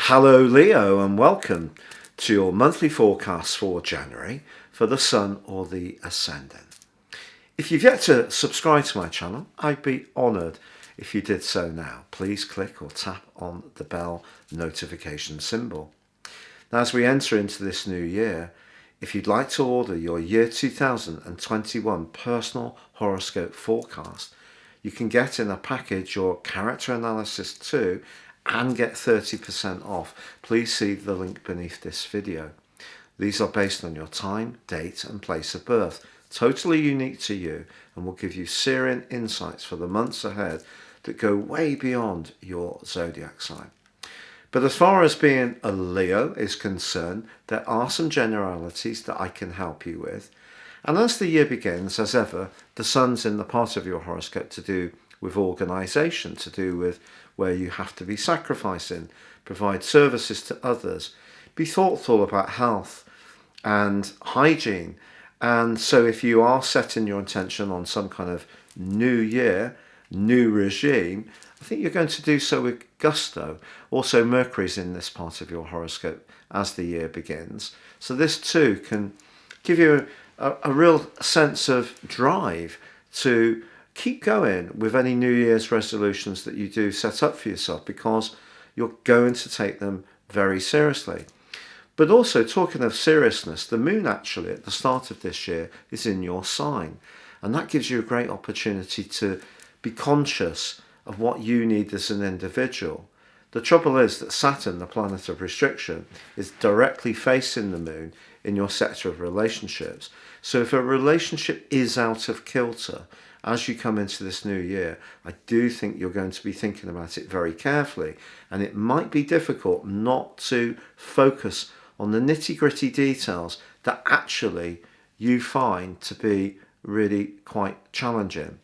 Hello Leo, and welcome to your monthly forecast for January for the Sun or the Ascendant. If you've yet to subscribe to my channel, I'd be honoured if you did so now. Please click or tap on the bell notification symbol. Now, as we enter into this new year, if you'd like to order your year 2021 personal horoscope forecast, you can get in a package your character analysis too and get 30% off. Please see the link beneath this video. These are based on your time, date and place of birth, totally unique to you, and will give you searing insights for the months ahead that go way beyond your zodiac sign. But as far as being a Leo is concerned, there are some generalities that I can help you with. And as the year begins, as ever, the Sun's in the part of your horoscope to do with organisation, to do with where you have to be sacrificing, provide services to others, be thoughtful about health and hygiene. And so if you are setting your intention on some kind of new year, new regime, I think you're going to do so with gusto. Also, Mercury's in this part of your horoscope as the year begins. So this too can give you a real sense of drive to keep going with any New Year's resolutions that you do set up for yourself, because you're going to take them very seriously. But also, talking of seriousness, the moon actually at the start of this year is in your sign, and that gives you a great opportunity to be conscious of what you need as an individual. The trouble is that Saturn, the planet of restriction, is directly facing the moon in your sector of relationships. So if a relationship is out of kilter as you come into this new year, I do think you're going to be thinking about it very carefully, and it might be difficult not to focus on the nitty-gritty details that actually you find to be really quite challenging.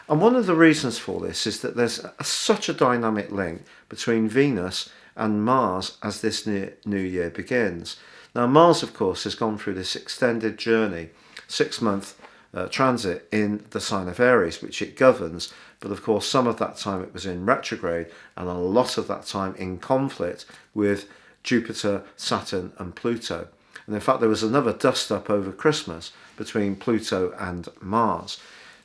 And one of the reasons for this is that there's such a dynamic link between Venus and Mars as this new year begins. Now, Mars, of course, has gone through this extended journey, 6-month transit in the sign of Aries, which it governs. But of course, some of that time it was in retrograde, and a lot of that time in conflict with Jupiter, Saturn and Pluto. And in fact, there was another dust up over Christmas between Pluto and Mars.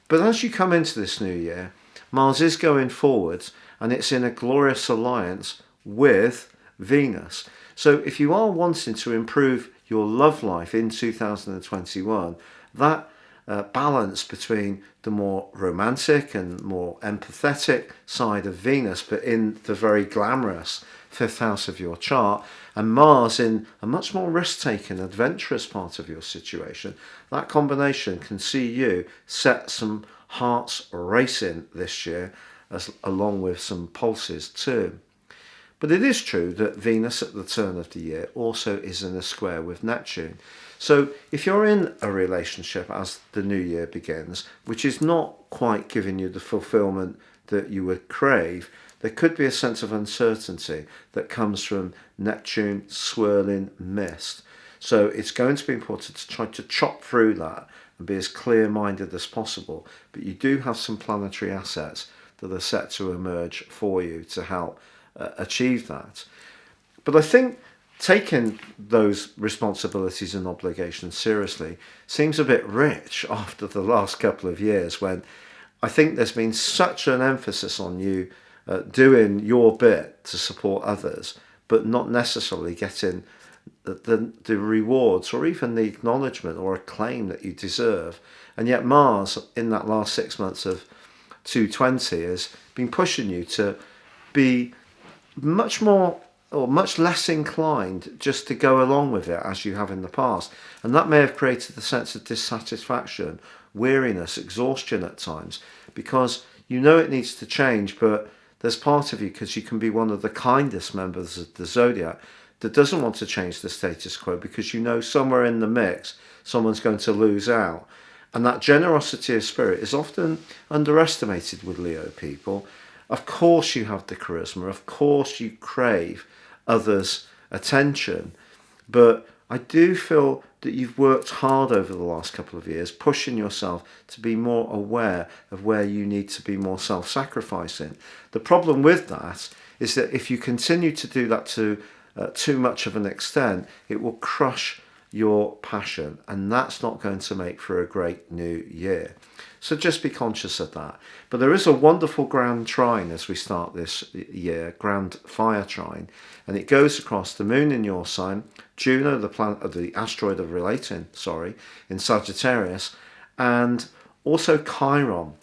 But as you come into this new year, Mars is going forwards, and it's in a glorious alliance with Venus. So if you are wanting to improve your love life in 2021, that balance between the more romantic and more empathetic side of Venus, but in the very glamorous 5th house of your chart, and Mars in a much more risk-taking, adventurous part of your situation, that combination can see you set some hearts racing this year, along with some pulses too. But it is true that Venus at the turn of the year also is in a square with Neptune. So if you're in a relationship as the new year begins, which is not quite giving you the fulfillment that you would crave, there could be a sense of uncertainty that comes from Neptune swirling mist. So it's going to be important to try to chop through that and be as clear-minded as possible. But you do have some planetary assets that are set to emerge for you to help achieve that. But I think taking those responsibilities and obligations seriously seems a bit rich after the last couple of years, when I think there's been such an emphasis on you doing your bit to support others, but not necessarily getting the rewards or even the acknowledgement or acclaim that you deserve. And yet Mars, in that last 6 months of 2020, has been pushing you to be much more or much less inclined just to go along with it as you have in the past. And that may have created a sense of dissatisfaction, weariness, exhaustion at times, because you know it needs to change, but there's part of you, because you can be one of the kindest members of the Zodiac, that doesn't want to change the status quo, because you know somewhere in the mix someone's going to lose out. And that generosity of spirit is often underestimated with Leo people. Of course you have the charisma, of course you crave others' attention, but I do feel that you've worked hard over the last couple of years, pushing yourself to be more aware of where you need to be more self-sacrificing. The problem with that is that if you continue to do that to too much of an extent, it will crush your passion, and that's not going to make for a great new year. So just be conscious of that. But there is a wonderful grand trine as we start this year, grand fire trine, and it goes across the moon in your sign, Juno, the planet of the asteroid of relating, in Sagittarius, and also Chiron,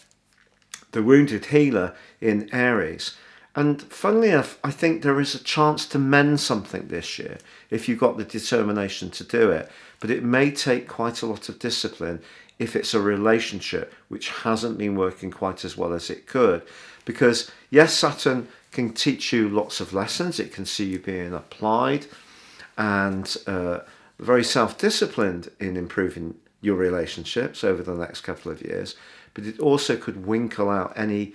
the wounded healer in Aries. And funnily enough, I think there is a chance to mend something this year if you've got the determination to do it. But it may take quite a lot of discipline if it's a relationship which hasn't been working quite as well as it could. Because yes, Saturn can teach you lots of lessons. It can see you being applied and very self-disciplined in improving your relationships over the next couple of years. But it also could winkle out any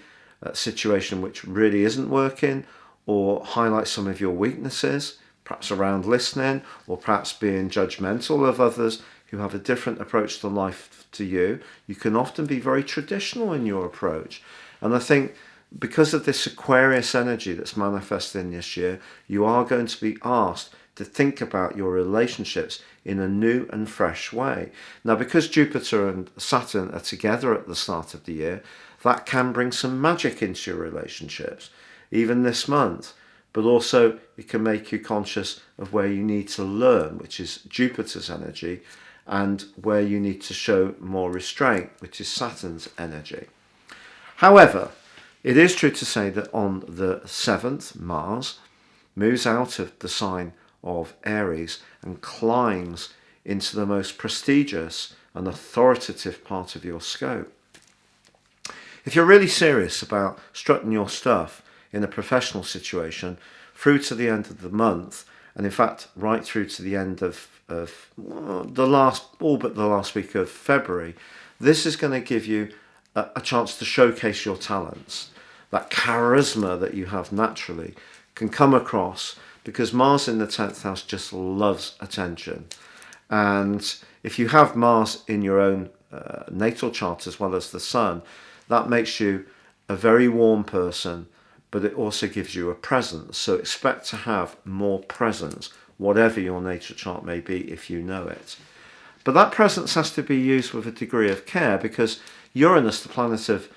situation which really isn't working, or highlight some of your weaknesses, perhaps around listening, or perhaps being judgmental of others who have a different approach to life to you. You can often be very traditional in your approach. And I think because of this Aquarius energy that's manifesting this year, you are going to be asked to think about your relationships in a new and fresh way. Now, because Jupiter and Saturn are together at the start of the year, that can bring some magic into your relationships, even this month. But also it can make you conscious of where you need to learn, which is Jupiter's energy, and where you need to show more restraint, which is Saturn's energy. However, it is true to say that on the 7th, Mars moves out of the sign of Aries and climbs into the most prestigious and authoritative part of your scope. If you're really serious about strutting your stuff in a professional situation through to the end of the month, and in fact right through to the end of the last week of February, this is going to give you a chance to showcase your talents. That charisma that you have naturally can come across, because Mars in the 10th house just loves attention. And if you have Mars in your own natal chart as well as the Sun, that makes you a very warm person, but it also gives you a presence. So expect to have more presence, whatever your natal chart may be, if you know it. But that presence has to be used with a degree of care, because Uranus, the planet of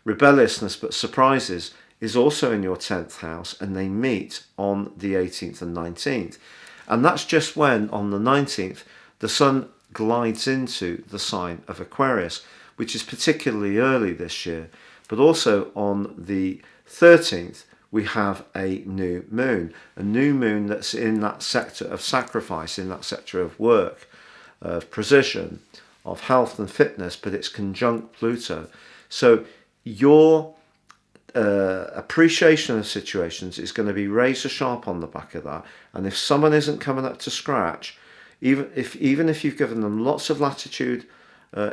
rebelliousness but surprises, is also in your 10th house, and they meet on the 18th and 19th. And that's just when, on the 19th, the Sun glides into the sign of Aquarius, which is particularly early this year. But also on the 13th, we have a new moon that's in that sector of sacrifice, in that sector of work, of precision, of health and fitness, but it's conjunct Pluto. So your appreciation of situations is going to be razor sharp on the back of that. And if someone isn't coming up to scratch, even if you've given them lots of latitude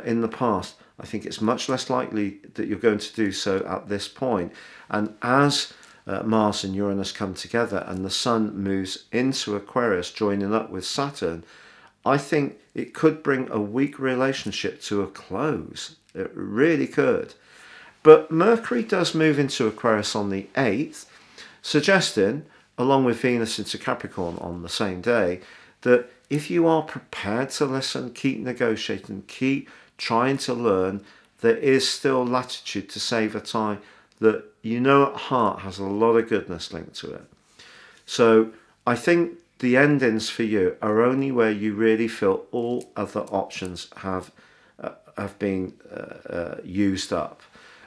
in the past, I think it's much less likely that you're going to do so at this point. And as Mars and Uranus come together and the Sun moves into Aquarius, joining up with Saturn, I think it could bring a weak relationship to a close. It really could. But Mercury does move into Aquarius on the 8th, suggesting, along with Venus into Capricorn on the same day, that if you are prepared to listen, keep negotiating, keep trying to learn, there is still latitude to save a tie that you know at heart has a lot of goodness linked to it. So I think the endings for you are only where you really feel all other options have been used up.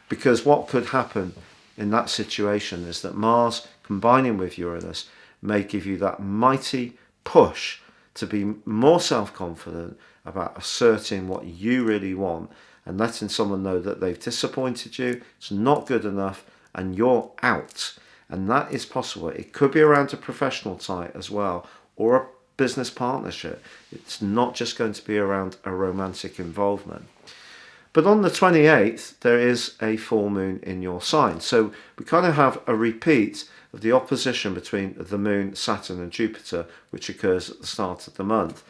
Because what could happen in that situation is that Mars combining with Uranus may give you that mighty push to be more self-confident about asserting what you really want and letting someone know that they've disappointed you, it's not good enough, and you're out. And that is possible. It could be around a professional tie as well, or a business partnership. It's not just going to be around a romantic involvement. But on the 28th, there is a full moon in your sign. So we kind of have a repeat of the opposition between the moon, Saturn and Jupiter, which occurs at the start of the month.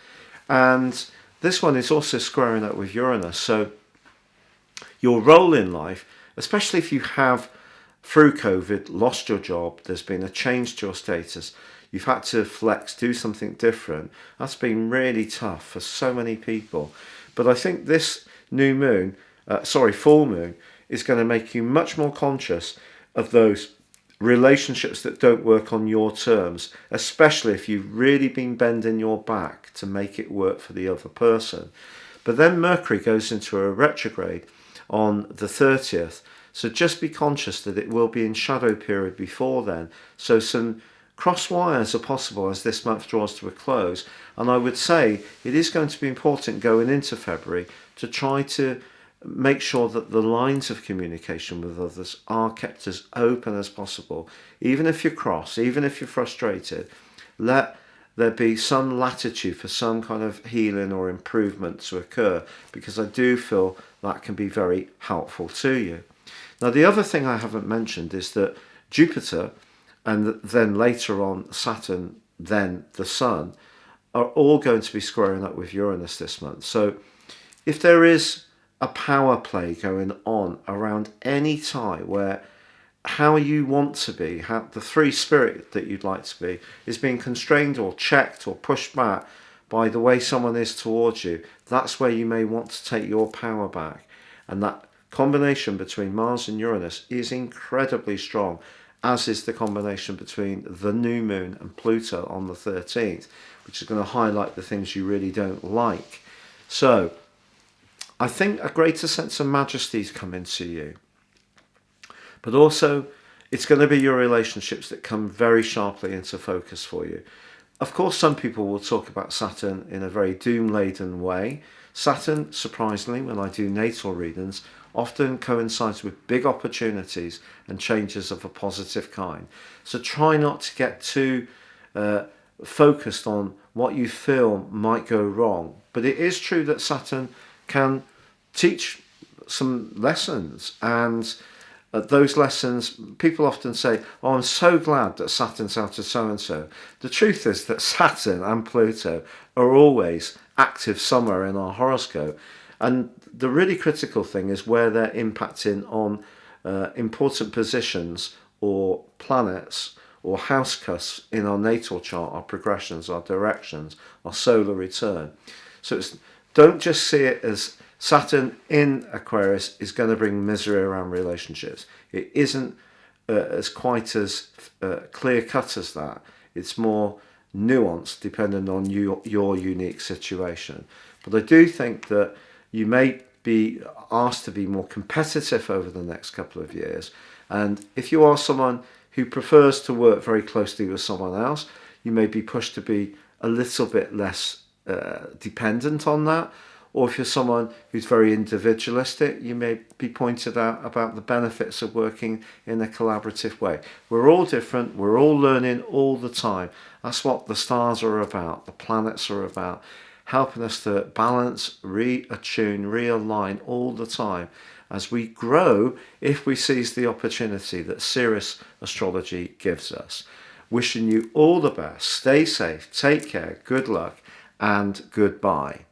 And this one is also squaring up with Uranus. So your role in life, especially if you have through COVID, lost your job, there's been a change to your status, you've had to flex, do something different. That's been really tough for so many people. But I think this full moon, is going to make you much more conscious of those relationships that don't work on your terms, especially if you've really been bending your back to make it work for the other person. But then Mercury goes into a retrograde on the 30th, so just be conscious that it will be in shadow period before then. So some cross wires are possible as this month draws to a close, and I would say it is going to be important going into February to try to make sure that the lines of communication with others are kept as open as possible. Even if you're cross, even if you're frustrated, let there be some latitude for some kind of healing or improvement to occur, because I do feel that can be very helpful to you. Now, the other thing I haven't mentioned is that Jupiter, and then later on Saturn, then the Sun, are all going to be squaring up with Uranus this month. So if there is a power play going on around any tie where how you want to be, how the free spirit that you'd like to be is being constrained or checked or pushed back by the way someone is towards you, that's where you may want to take your power back. And that combination between Mars and Uranus is incredibly strong, as is the combination between the new moon and Pluto on the 13th, which is going to highlight the things you really don't like. So I think a greater sense of majesty is coming to you. But also, it's going to be your relationships that come very sharply into focus for you. Of course, some people will talk about Saturn in a very doom-laden way. Saturn, surprisingly, when I do natal readings, often coincides with big opportunities and changes of a positive kind. So try not to get too focused on what you feel might go wrong. But it is true that Saturn can teach some lessons, and those lessons, people often say, oh, I'm so glad that Saturn's out of so-and-so. The truth is that Saturn and Pluto are always active somewhere in our horoscope, and the really critical thing is where they're impacting on important positions or planets or house cusps in our natal chart, our progressions, our directions, our solar return. So don't just see it as Saturn in Aquarius is going to bring misery around relationships. It isn't as quite as clear cut as that. It's more nuanced depending on your unique situation. But I do think that you may be asked to be more competitive over the next couple of years. And if you are someone who prefers to work very closely with someone else, you may be pushed to be a little bit less dependent on that. Or if you're someone who's very individualistic, you may be pointed out about the benefits of working in a collaborative way. We're all different. We're all learning all the time. That's what the stars are about. The planets are about helping us to balance, reattune, realign all the time as we grow if we seize the opportunity that Sirius Astrology gives us. Wishing you all the best. Stay safe. Take care. Good luck and goodbye.